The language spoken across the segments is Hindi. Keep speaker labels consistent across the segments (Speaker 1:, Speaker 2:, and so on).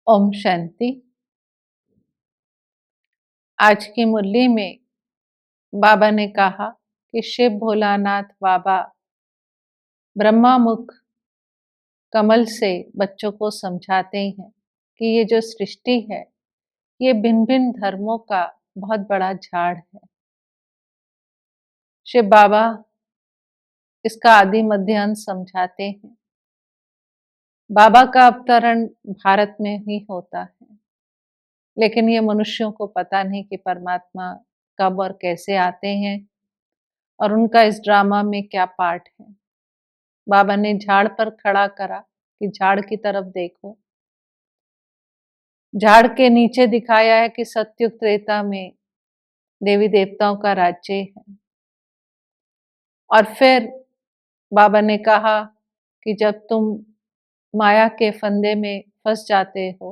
Speaker 1: ओम शांति। आज की मुरली में बाबा ने कहा कि शिव भोलानाथ बाबा ब्रह्मा मुख कमल से बच्चों को समझाते हैं कि ये जो सृष्टि है ये भिन्न भिन्न धर्मों का बहुत बड़ा झाड़ है। शिव बाबा इसका आदि मध्य अंत समझाते हैं। बाबा का अवतरण भारत में ही होता है, लेकिन ये मनुष्यों को पता नहीं कि परमात्मा कब और कैसे आते हैं और उनका इस ड्रामा में क्या पार्ट है। बाबा ने झाड़ पर खड़ा करा कि झाड़ की तरफ देखो। झाड़ के नीचे दिखाया है कि सतयुग त्रेता में देवी देवताओं का राज्य है। और फिर बाबा ने कहा कि जब तुम माया के फंदे में फंस जाते हो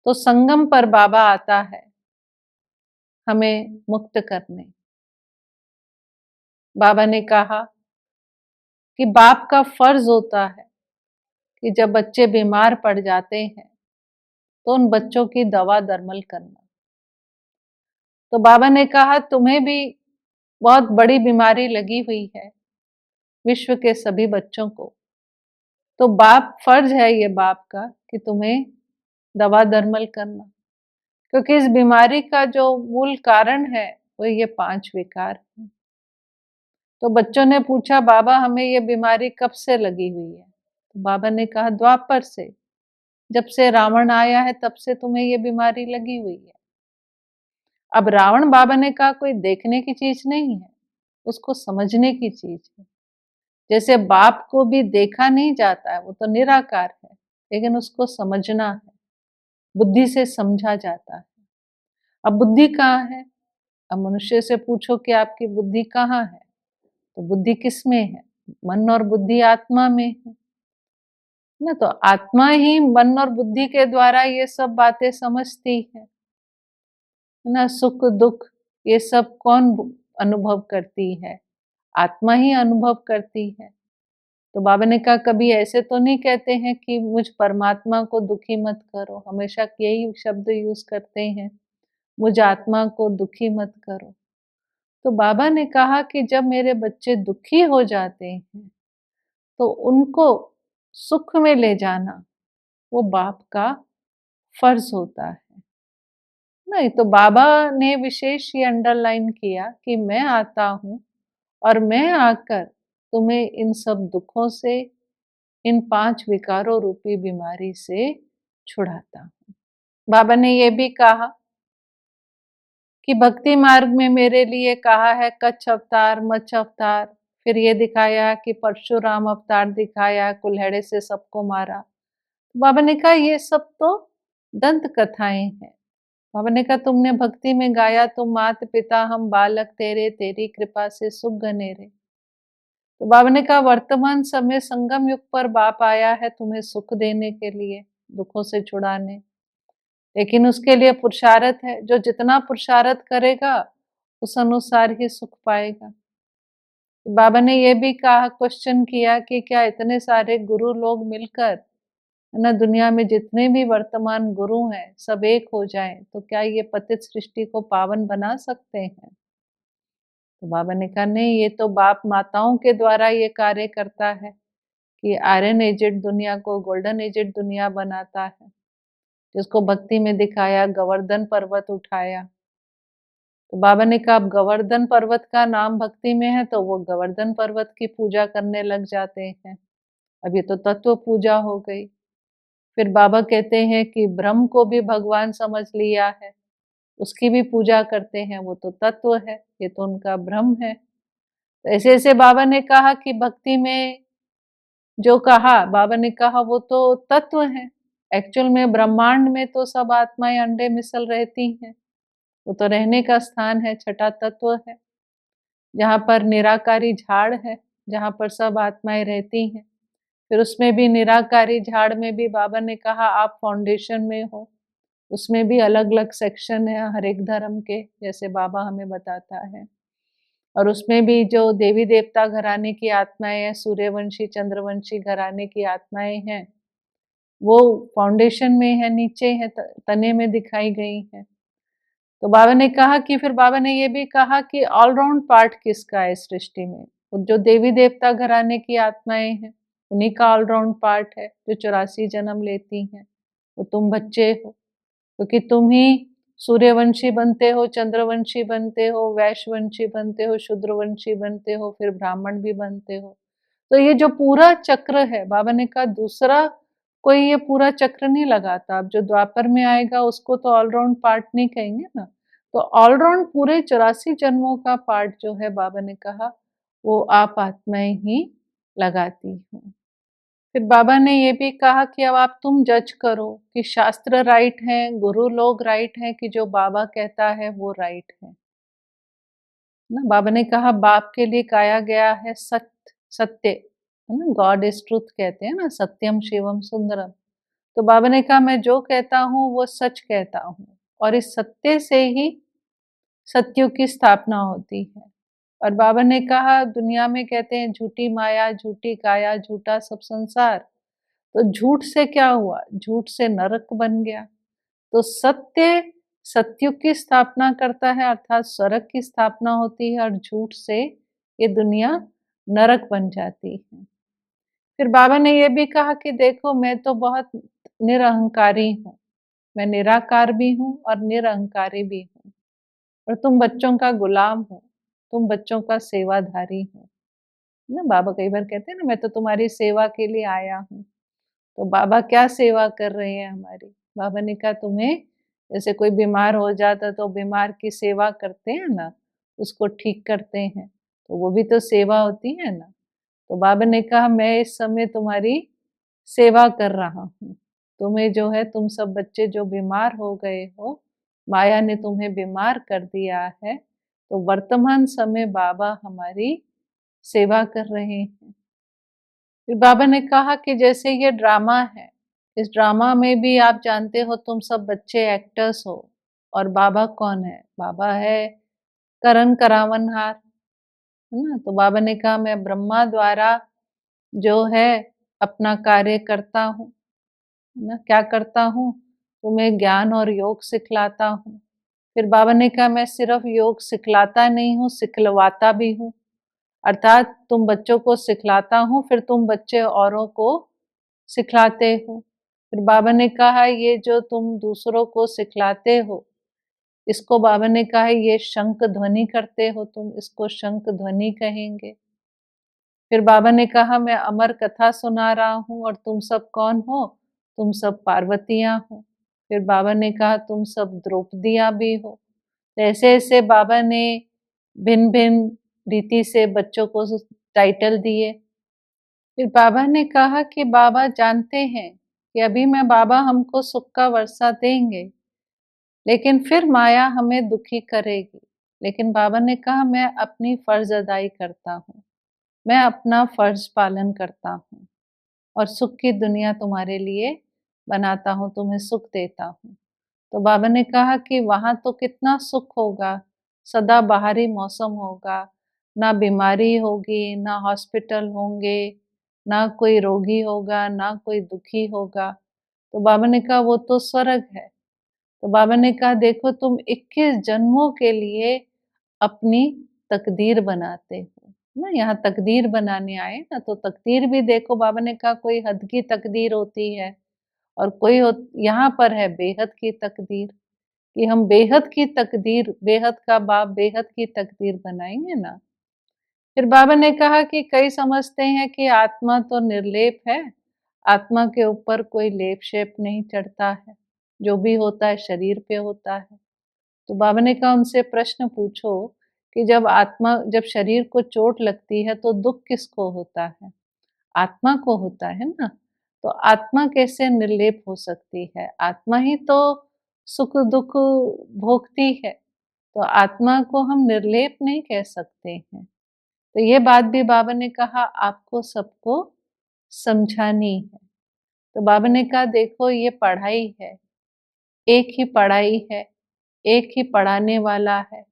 Speaker 1: तो संगम पर बाबा आता है हमें मुक्त करने। बाबा ने कहा कि बाप का फर्ज होता है कि जब बच्चे बीमार पड़ जाते हैं तो उन बच्चों की दवा दरमल करना। तो बाबा ने कहा तुम्हें भी बहुत बड़ी बीमारी लगी हुई है, विश्व के सभी बच्चों को, तो बाप फर्ज है ये बाप का कि तुम्हें दवा दरमल करना, क्योंकि इस बीमारी का जो मूल कारण है वो ये 5 विकार है। तो बच्चों ने पूछा बाबा हमें ये बीमारी कब से लगी हुई है? तो बाबा ने कहा द्वापर से, जब से रावण आया है तब से तुम्हें ये बीमारी लगी हुई है। अब रावण बाबा ने कहा कोई देखने की चीज नहीं है, उसको समझने की चीज है। जैसे बाप को भी देखा नहीं जाता है, वो तो निराकार है, लेकिन उसको समझना है, बुद्धि से समझा जाता है। अब बुद्धि कहाँ है? अब मनुष्य से पूछो कि आपकी बुद्धि कहाँ है, तो बुद्धि किस में है? मन और बुद्धि आत्मा में है ना। तो आत्मा ही मन और बुद्धि के द्वारा ये सब बातें समझती है ना। सुख दुख ये सब कौन अनुभव करती है? आत्मा ही अनुभव करती है। तो बाबा ने कहा कभी ऐसे तो नहीं कहते हैं कि मुझ परमात्मा को दुखी मत करो, हमेशा यही शब्द यूज करते हैं, मुझ आत्मा को दुखी मत करो। तो बाबा ने कहा कि जब मेरे बच्चे दुखी हो जाते हैं तो उनको सुख में ले जाना वो बाप का फर्ज होता है। नहीं तो बाबा ने विशेष ये अंडरलाइन किया कि मैं आता हूं और मैं आकर तुम्हें इन सब दुखों से, इन 5 विकारों रूपी बीमारी से छुड़ाता हूँ। बाबा ने ये भी कहा कि भक्ति मार्ग में मेरे लिए कहा है कच्छ अवतार, मच्छ अवतार, फिर ये दिखाया कि परशुराम अवतार दिखाया, कुल्हड़े से सबको मारा। बाबा ने कहा ये सब तो दंत कथाएं हैं। बाबा ने कहा तुमने भक्ति में गाया तुम मात पिता हम बालक तेरे, तेरी कृपा से सुख घनेरे। तो बाबा ने कहा वर्तमान समय संगम युग पर बाप आया है तुम्हें सुख देने के लिए, दुखों से छुड़ाने, लेकिन उसके लिए पुरुषार्थ है। जो जितना पुरुषार्थ करेगा उस अनुसार ही सुख पाएगा। बाबा ने ये भी कहा, क्वेश्चन किया कि क्या इतने सारे गुरु लोग मिलकर है ना, दुनिया में जितने भी वर्तमान गुरु हैं सब एक हो जाएं तो क्या ये पतित सृष्टि को पावन बना सकते हैं? तो बाबा ने कहा नहीं, ये तो बाप माताओं के द्वारा ये कार्य करता है कि आयरन एजेड दुनिया को गोल्डन एजेड दुनिया बनाता है। जिसको भक्ति में दिखाया, गोवर्धन पर्वत उठाया। तो बाबा ने कहा अब गोवर्धन पर्वत का नाम भक्ति में है तो वो गोवर्धन पर्वत की पूजा करने लग जाते हैं। अब ये तो तत्व पूजा हो गई। फिर बाबा कहते हैं कि ब्रह्म को भी भगवान समझ लिया है, उसकी भी पूजा करते हैं, वो तो तत्व है, ये तो उनका ब्रह्म है। तो ऐसे ऐसे बाबा ने कहा कि भक्ति में जो कहा, बाबा ने कहा वो तो तत्व है। एक्चुअल में ब्रह्मांड में तो सब आत्माएं अंडे मिसल रहती हैं, वो तो रहने का स्थान है, छठा तत्व है, जहाँ पर निराकारी झाड़ है, जहाँ पर सब आत्माएं रहती हैं। फिर उसमें भी निराकारी झाड़ में भी बाबा ने कहा आप फाउंडेशन में हो, उसमें भी अलग अलग सेक्शन है हर एक धर्म के, जैसे बाबा हमें बताता है। और उसमें भी जो देवी देवता घराने की आत्माएं हैं, सूर्यवंशी चंद्रवंशी घराने की आत्माएं हैं, वो फाउंडेशन में है, नीचे है, तने में दिखाई गई है। तो बाबा ने कहा कि फिर बाबा ने ये भी कहा कि ऑलराउंड पार्ट किसका है इस सृष्टि में? वो जो देवी देवता घराने की आत्माएं हैं, उन्हीं का ऑलराउंड पार्ट है, जो 84 जन्म लेती हैं। वो तुम बच्चे हो, क्योंकि तुम ही सूर्यवंशी बनते हो, चंद्रवंशी बनते हो, वैश्यवंशी बनते हो, शूद्रवंशी बनते हो, फिर ब्राह्मण भी बनते हो। तो ये जो पूरा चक्र है, बाबा ने कहा दूसरा कोई ये पूरा चक्र नहीं लगाता। अब जो द्वापर में आएगा उसको तो ऑलराउंड पार्ट नहीं कहेंगे ना। तो ऑलराउंड पूरे 84 जन्मों का पार्ट जो है, बाबा ने कहा वो आप आत्माएं ही लगाती हो। फिर बाबा ने ये भी कहा कि अब आप तुम जज करो कि शास्त्र राइट है, गुरु लोग राइट हैं, कि जो बाबा कहता है वो राइट है ना। बाबा ने कहा बाप के लिए गाया गया है सत्य, सत्य है ना, गॉड इज ट्रुथ कहते हैं ना, सत्यम शिवम सुंदरम। तो बाबा ने कहा मैं जो कहता हूँ वो सच कहता हूँ, और इस सत्य से ही सत्युग की स्थापना होती है। और बाबा ने कहा दुनिया में कहते हैं झूठी माया, झूठी काया, झूठा सब संसार। तो झूठ से क्या हुआ? झूठ से नरक बन गया। तो सत्य सत्युग की स्थापना करता है, अर्थात स्वर्ग की स्थापना होती है, और झूठ से ये दुनिया नरक बन जाती है। फिर बाबा ने ये भी कहा कि देखो मैं तो बहुत निरहंकारी हूँ, मैं निराकार भी हूँ और निरहंकारी भी हूँ, और तुम बच्चों का गुलाम हो, तुम बच्चों का सेवाधारी हो ना। बाबा कई बार कहते हैं ना, मैं तो तुम्हारी सेवा के लिए आया हूँ। तो बाबा क्या सेवा कर रहे हैं हमारी? बाबा ने कहा तुम्हें जैसे कोई बीमार हो जाता तो बीमार की सेवा करते हैं ना, उसको ठीक करते हैं, तो वो भी तो सेवा होती है ना। तो बाबा ने कहा मैं इस समय तुम्हारी सेवा कर रहा हूँ। तुम्हें जो है, तुम सब बच्चे जो बीमार हो गए हो, माया ने तुम्हें बीमार कर दिया है, तो वर्तमान समय बाबा हमारी सेवा कर रहे हैं। फिर बाबा ने कहा कि जैसे ये ड्रामा है, इस ड्रामा में भी आप जानते हो तुम सब बच्चे एक्टर्स हो, और बाबा कौन है? बाबा है करण करावनहार, है ना। तो बाबा ने कहा मैं ब्रह्मा द्वारा जो है अपना कार्य करता हूँ, है ना। क्या करता हूँ? तुम्हें ज्ञान और योग सिखलाता हूँ। फिर बाबा ने कहा मैं सिर्फ योग सिखलाता नहीं हूँ, सिखलवाता भी हूँ। अर्थात तुम बच्चों को सिखलाता हूँ, फिर तुम बच्चे औरों को सिखलाते हो। फिर बाबा ने कहा ये जो तुम दूसरों को सिखलाते हो, इसको बाबा ने कहा ये शंख ध्वनि करते हो तुम, इसको शंख ध्वनि कहेंगे। फिर बाबा ने कहा मैं अमर कथा सुना रहा हूँ, और तुम सब कौन हो? तुम सब पार्वतियां हो। फिर बाबा ने कहा तुम सब द्रौपदियां भी हो। तो ऐसे ऐसे बाबा ने भिन्न भिन्न रीति से बच्चों को टाइटल दिए। फिर बाबा ने कहा कि बाबा जानते हैं कि अभी मैं बाबा हमको सुख का वर्षा देंगे, लेकिन फिर माया हमें दुखी करेगी। लेकिन बाबा ने कहा मैं अपनी फर्ज अदाई करता हूँ, मैं अपना फर्ज पालन करता हूँ, और सुख की दुनिया तुम्हारे लिए बनाता हूँ, तुम्हें सुख देता हूँ। तो बाबा ने कहा कि वहां तो कितना सुख होगा, सदा बाहरी मौसम होगा, ना बीमारी होगी, ना हॉस्पिटल होंगे, ना कोई रोगी होगा, ना कोई दुखी होगा। तो बाबा ने कहा वो तो स्वर्ग है। तो बाबा ने कहा देखो तुम 21 जन्मों के लिए अपनी तकदीर बनाते हो ना, यहाँ तकदीर बनाने आए ना, तो तकदीर भी देखो, बाबा ने कहा कोई हद की तकदीर होती है, और कोई यहाँ पर है बेहद की तकदीर, कि हम बेहद की तकदीर, बेहद का बाप बेहद की तकदीर बनाएंगे ना। फिर बाबा ने कहा कि कई समझते हैं कि आत्मा तो निर्लेप है, आत्मा के ऊपर कोई लेप शेप नहीं चढ़ता है, जो भी होता है शरीर पे होता है। तो बाबा ने कहा उनसे प्रश्न पूछो कि जब शरीर को चोट लगती है तो दुख किसको होता है? आत्मा को होता है ना। तो आत्मा कैसे निर्लेप हो सकती है? आत्मा ही तो सुख दुख भोगती है, तो आत्मा को हम निर्लेप नहीं कह सकते हैं। तो ये बात भी बाबा ने कहा आपको सबको समझानी है। तो बाबा ने कहा देखो ये पढ़ाई है, एक ही पढ़ाई है, एक ही पढ़ाने वाला है,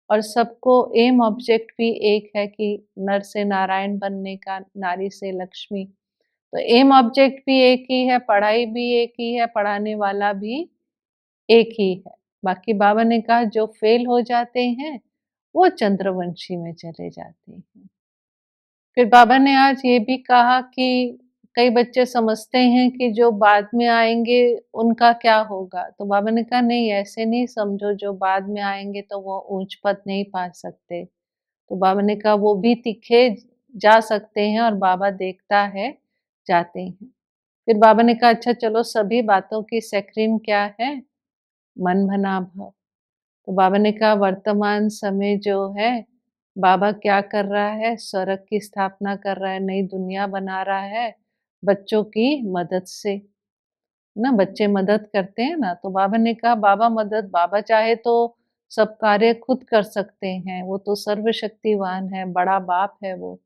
Speaker 1: और सबको एम ऑब्जेक्ट भी एक है कि नर से नारायण बनने का, नारी से लक्ष्मी। तो एम ऑब्जेक्ट भी एक ही है, पढ़ाई भी एक ही है, पढ़ाने वाला भी एक ही है। बाकी बाबा ने कहा जो फेल हो जाते हैं, वो चंद्रवंशी में चले जाते हैं। फिर बाबा ने आज ये भी कहा कि कई बच्चे समझते हैं कि जो बाद में आएँगे उनका क्या होगा? तो बाबा ने कहा नहीं ऐसे नहीं समझो, जो बाद में आएँगे तो वो ऊँच पद नहीं पा सकते। तो बाबा ने कहा वो भी तीखे जा सकते हैं और बाबा देखता है, जाते हैं। फिर बाबा ने कहा अच्छा चलो सभी बातों की सेक्रीन क्या है? मन भना भव। तो बाबा ने कहा वर्तमान समय जो है, बाबा क्या कर रहा है? स्वर्ग की स्थापना कर रहा है, नई दुनिया बना रहा है, बच्चों की मदद से। ना बच्चे मदद करते हैं ना, तो बाबा ने कहा बाबा मदद बाबा चाहे तो सब कार्य खुद कर सकते हैं, वो तो सर्वशक्तिवान है, बड़ा बाप है वो।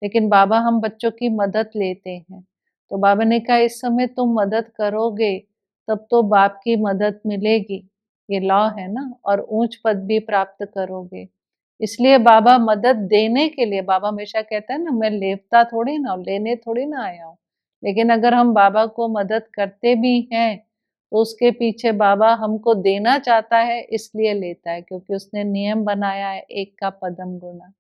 Speaker 1: लेकिन बाबा हम बच्चों की मदद लेते हैं। तो बाबा ने कहा इस समय तुम मदद करोगे, तब तो बाप की मदद मिलेगी। ये लॉ है ना और ऊंच पद भी प्राप्त करोगे। इसलिए बाबा मदद देने के लिए बाबा हमेशा कहता है ना मैं लेता थोड़ी ना लेने थोड़ी ना आया हूँ। लेकिन अगर हम बाबा को मदद करते भी हैं, तो उसके पीछे बाबा हमको देना चाहता है इसलिए लेता है क्योंकि उसने नियम बनाया है एक का पदम गुना।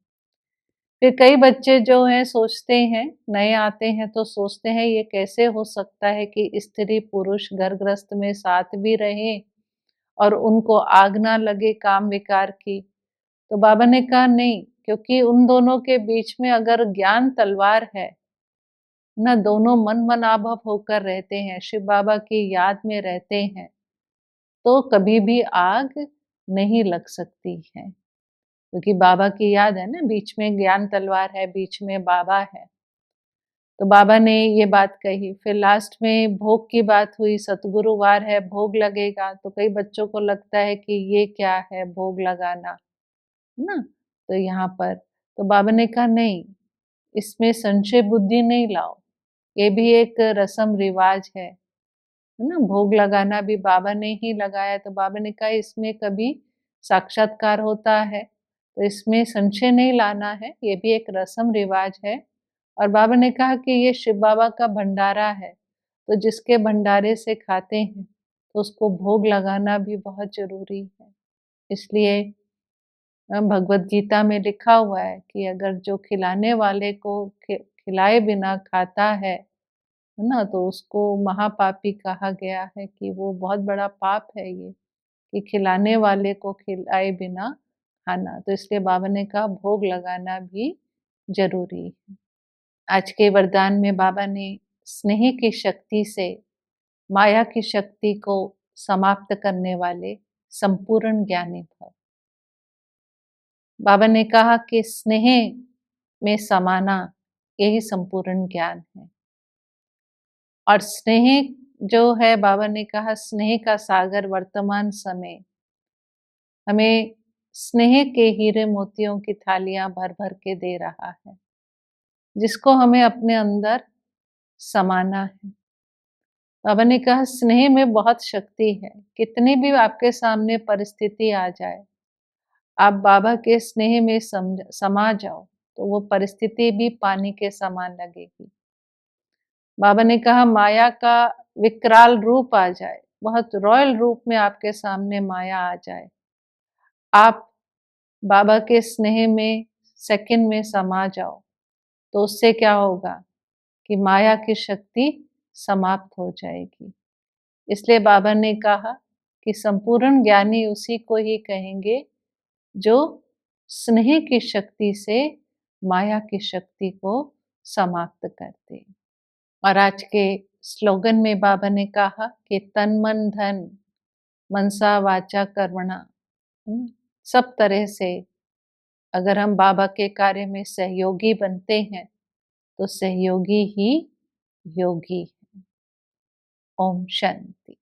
Speaker 1: फिर कई बच्चे जो हैं सोचते हैं, नए आते हैं तो सोचते हैं ये कैसे हो सकता है कि स्त्री पुरुष घर गृहस्थ में साथ भी रहें और उनको आग ना लगे काम विकार की। तो बाबा ने कहा नहीं, क्योंकि उन दोनों के बीच में अगर ज्ञान तलवार है ना, दोनों मन मनाभव होकर रहते हैं, शिव बाबा की याद में रहते हैं, तो कभी भी आग नहीं लग सकती है। क्योंकि बाबा की याद है ना, बीच में ज्ञान तलवार है, बीच में बाबा है। तो बाबा ने ये बात कही। फिर लास्ट में भोग की बात हुई, सतगुरुवार है, भोग लगेगा। तो कई बच्चों को लगता है कि ये क्या है भोग लगाना, है ना? तो यहाँ पर तो बाबा ने कहा नहीं, इसमें संशय बुद्धि नहीं लाओ। ये भी एक रस्म रिवाज है ना? भोग लगाना भी बाबा ने ही लगाया, तो बाबा ने कहा इसमें कभी साक्षात्कार होता है, तो इसमें संशय नहीं लाना है, ये भी एक रस्म रिवाज है। और बाबा ने कहा कि ये शिव बाबा का भंडारा है, तो जिसके भंडारे से खाते हैं, तो उसको भोग लगाना भी बहुत ज़रूरी है। इसलिए भगवद गीता में लिखा हुआ है कि अगर जो खिलाने वाले को खिलाए बिना खाता है ना? तो उसको महापापी कहा गया है कि वो बहुत बड़ा पाप है ये, कि खिलाने वाले को खिलाए बिना खाना। तो इसलिए बाबा ने कहा भोग लगाना भी ज़रूरी है। आज के वरदान में बाबा ने स्नेह की शक्ति से माया की शक्ति को समाप्त करने वाले संपूर्ण ज्ञानी भव। बाबा ने कहा कि स्नेह में समाना यही संपूर्ण ज्ञान है। और स्नेह जो है, बाबा ने कहा स्नेह का सागर वर्तमान समय हमें स्नेह के हीरे मोतियों की थालियां भर भर के दे रहा है, जिसको हमें अपने अंदर समाना है। बाबा ने कहा स्नेह में बहुत शक्ति है, कितनी भी आपके सामने परिस्थिति आ जाए, आप बाबा के स्नेह में समा जाओ, तो वो परिस्थिति भी पानी के समान लगेगी। बाबा ने कहा माया का विकराल रूप आ जाए, बहुत रॉयल रूप में आपके सामने माया आ जाए, आप बाबा के स्नेह में सेकंड में समा जाओ, तो उससे क्या होगा कि माया की शक्ति समाप्त हो जाएगी। इसलिए बाबा ने कहा कि संपूर्ण ज्ञानी उसी को ही कहेंगे जो स्नेह की शक्ति से माया की शक्ति को समाप्त कर दे। और आज के स्लोगन में बाबा ने कहा कि तन मन धन मनसा वाचा कर्मणा, सब तरह से अगर हम बाबा के कार्य में सहयोगी बनते हैं, तो सहयोगी ही योगी है। ओम शांति।